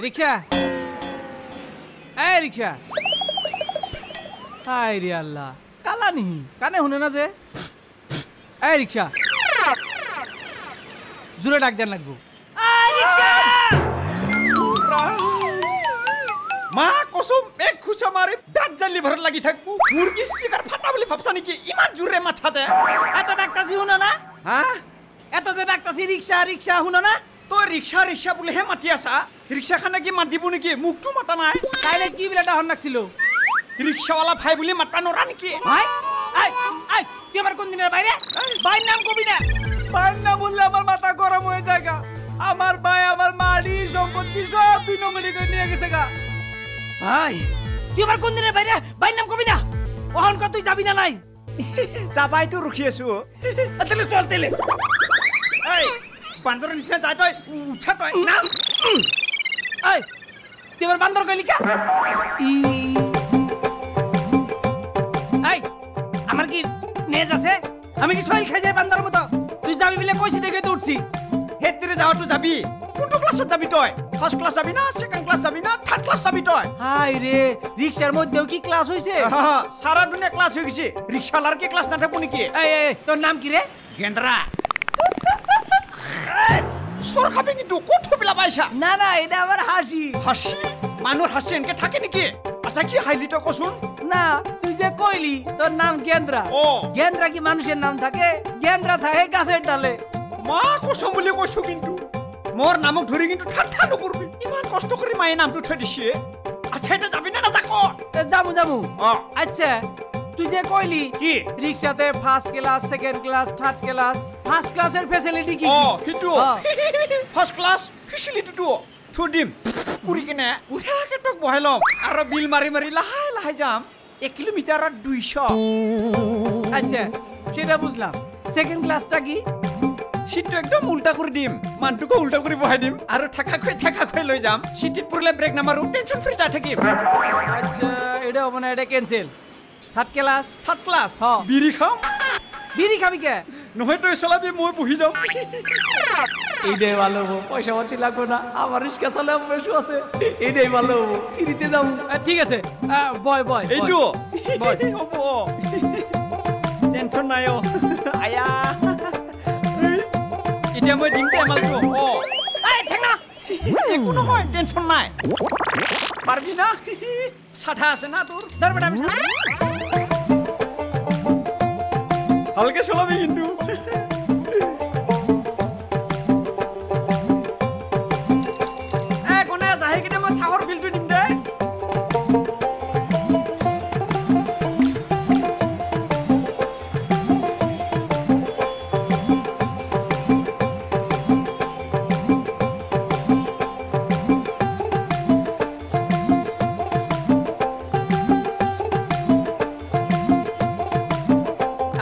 রিক্সা এই রিক্সা হাই রে আল্লাহ কালা নি কানে শুনে না যে এই রিক্সা জোরে ডাক দেন লাগবো মা কসম এক খুশা মারে দাঁত জালি ভর লাগি থাকবো মুরগি স্পিকার ফাটা বলে ভাবছা নাকি ইমান জোরে মাথা যায় এত ডাকতাছি শুনো না হ্যাঁ এত যে ডাকতাছি রিক্সা রিক্সা শুনো না তো রিক্সা রিক্সা বলে হে মাতি আসা রিক্সা খানে কি মাত দিব নাকি মুখটো মাতা নাই তাইলে কি বিলা ডাহন লাগছিল রিক্সাওয়ালা ভাই বলে মাতবা নরা নাকি ভাই আই আই তুই আমার কোন দিনের বাইরে ভাইয়ের নাম কবি না ভাইয়ের নাম বললে আমার মাথা গরম হয়ে যায় গা আমার ভাই আমার মাড়ি সম্পত্তি সব দুই নম্বরই করে নিয়ে গেছে গা ভাই তুই আমার কোন দিনের বাইরে ভাইয়ের নাম কবি না ওহন কত তুই যাবি না নাই যাবাই তো রুখি আছো তাহলে চল তেলে এই বান্দরের নিচে যায় তই উঠা তই না এই তুই আমার বান্দর কইলি কা এই আমার কি নেজ আছে আমি কি শৈল খাই যাই বান্দর মতো তুই যাবি বলে কইছি দেখে তো উঠছি হেতরে যাওয়া তো যাবি কোনটো ক্লাসত যাবি তই ফার্স্ট ক্লাস যাবি না সেকেন্ড ক্লাস যাবি না থার্ড ক্লাস যাবি তই হাই রে রিকশার মধ্যেও কি ক্লাস হইছে সারা দুনিয়া ক্লাস হয়ে গেছে রিক্সাওয়ালার কি ক্লাস না থাকবো নাকি এই তোর নাম কি রে গেন্দ্রা সর খাবে কিন্তু কত পেলা পয়সা না না এটা আমার হাসি হাসি মানুষ হাসি এনকে থাকে নাকি আচ্ছা কি হাইলি তো কসুন না তুই যে কইলি তোর নাম গেন্দ্রা ও গেন্দ্রা কি মানুষের নাম থাকে গেন্দ্রা থাকে গাছের ডালে মা কসম বলে কইছো কিন্তু মোর নামক ধরে কিন্তু ঠাট্টা নকরবি ইমান কষ্ট করে মায়ের নামটো থৈ দিছে আচ্ছা এটা যাবি না না যাকো যামু যামু ও আচ্ছা তুই যে কইলি কি রিকশাতে first class second class third class first ক্লাসের ফ্যাসিলিটি কি ও হিটু ফার্স্ট ক্লাস ফ্যাসিলিটি টু থুদিম পুরি কেনে উঠাকে টক বহাইলম আর বিল মারি মারি লাহাই লাহাই যাম 1 কিলোমিটার আর 200 আচ্ছা সেটা বুঝলাম সেকেন্ড ক্লাসটা কি সিটটো একদম উল্টা করে দিম মানটুকো উল্টা করে বহাই দিম আর ঠাকা খৈ লৈ যাম সিটিত পুরলে ব্রেক নামাৰো টেনশন ফ্রি যা থাকিম আচ্ছা এটা মানে এটা cancel third class third class হ্যাঁ। বিড়ি খাও বিড়ি খাবি কে নহয় তই চলাবি মই বহি যাম এইটাই ভালো হবো পয়সা পাতি লাগবে না আমার রিক্সা চালে বেশু আছে এইটাই ভালো হবো ফ্রিতে যাবো ঠিক আছে বয় বয় এইটো বয় হ'ব টেনশন নাই ও আয়া এতিয়া মই দিম টেমালটো ও এই ঠিক না একো নহয় টেনশন নাই পারবি না সাঠা আছে না তোর ধরবে আমি হালকা চলাবি কিন্তু কোনে যাই কিনে মই চাহৰ বিলটো দিম দে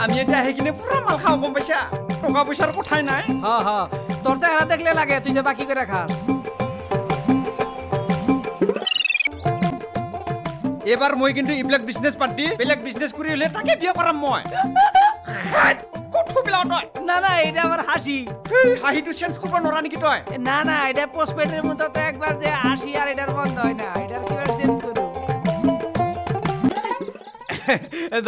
আমি এটা আহি কিনে পুরা মাল খাও গম পাইছা টকা পয়সার কথাই নাই হ্যাঁ হ্যাঁ তোর চেহারা দেখলে লাগে তুই যে বাকি করে খাস এবার মই কিন্তু ইবিলাক বিজনেস পার্টি বেলেগ বিজনেস কৰি হলে তাকে বিয়া কৰাম মই কত বিলা তই না না এটা আমাৰ হাসি হাহিটো চেঞ্জ কৰিব নৰা নেকি তই না না এটা পোস্টপেডের মতো তো একবার যে হাসি আর এটার বন্ধ হয় না এটার কিভাবে চেঞ্জ করব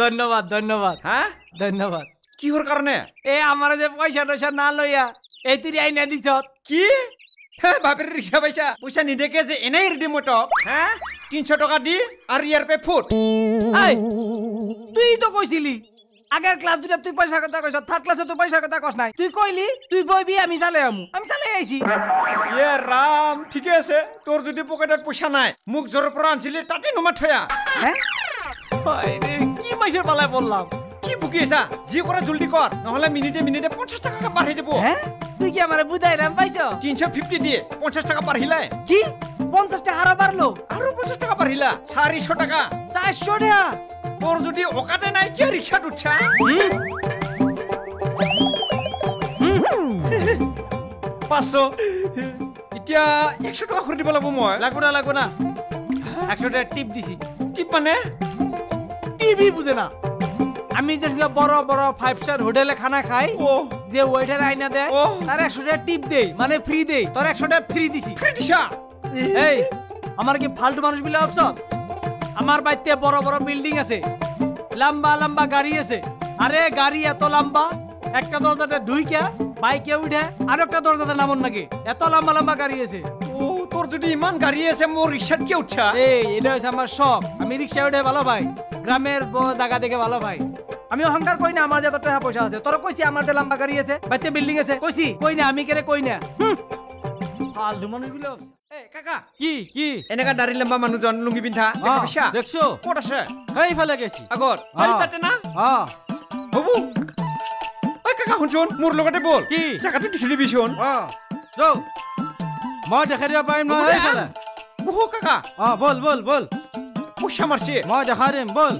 ধন্যবাদ ধন্যবাদ হ্যাঁ ধন্যবাদ কিহৰ কাৰণে এ আমার যে পয়সা টয়সা না লইয়া এই তুই আইনা দিছ কি বাপের রিক্সা পয়সা পয়সা নিদেকে যে এনেই রেডি মত হ্যাঁ 300 টাকা দি আর ইয়ার পে ফুট এই তুই তো কইছিলি আগের ক্লাস দুটা তুই পয়সা কথা কইছ থার্ড ক্লাসে তুই পয়সা কথা কস নাই তুই কইলি তুই বইবি আমি চালে আমি চালে আইছি ইয়ে রাম ঠিকে আছে তোর যদি পকেটত পয়সা নাই মুখ জোর পৰা আনছিলি তাতে নমা থয়া হ্যাঁ ৰে কি মাইসেৰ পালায় বললাম কি বুকি আছা যি কৰা জলদি কৰ নহলে মিনিটে মিনিটে 50 টাকা পাৰ হৈ যাব হ্যাঁ তুই কি আমারে বুঝাই রাম পাইছ 350 দিয়ে 50 টাকা পার হিলাই কি 50 টাকা হারা বাড়লো আৰু 50 টাকা পার হিলা 400 টাকা 400 টাকা তোর যদি ওকাতে নাই কি রিক্সা উঠছা 500 এতিয়া 100 টাকা খুৰি দিব লাগব মই লাগবো না 100 টাকা টিপ দিছি টিপ মানে টিভি বুঝে না আমি যে বড় বড় 5 স্টার হোটেলে খানা খাই ও যে ওয়েটার আইনা দেয় ও তার 100 টাকা টিপ দেই মানে ফ্রি দেই তোর 100 টাকা ফ্রি দিছি ফ্রি দিছা এই আমার কি ফালতু মানুষ বলে ভাবছ আমার বাড়িতে বড় বড় বিল্ডিং আছে লম্বা লম্বা গাড়ি আছে আরে গাড়ি এত লম্বা একটা দরজাতে ঢুইকা বাইকে উঠে আর একটা দরজাতে নামন নাকি এত লম্বা লম্বা গাড়ি আছে ও তোর যদি ইমান গাড়ি আছে মোর রিক্সাত কি উঠছা এই এটা হচ্ছে আমার শখ আমি রিক্সা উঠে ভালো ভাই গ্রামের জায়গা দেখে ভালো ভাই আমি অহংকার কই না আমার যত টাকা পয়সা আছে তোর কইছি আমার যে লম্বা গাড়ি আছে বাড়িতে বিল্ডিং আছে কইছি কই না আমি কেরে কই না ফালতু মানুষ বলে ভাবছ এ কাকা কি এনেকা দাড়ি লম্বা মানুহজন লুঙ্গি পিন্ধা দেখা পাইছা দেখছো ক'ত আছে এইফালে গেছি আগত ভাল তাতে না হবু ঐ কাকা শুনচোন মোৰ লগতে বল কি? জাগাটো দেখি দিবিচোন যাও মই দেখাই দিব পাৰিম নহয় এইফালে বহু কাকা বল বল বল পইচা মাৰছে মই দেখাই দিম বল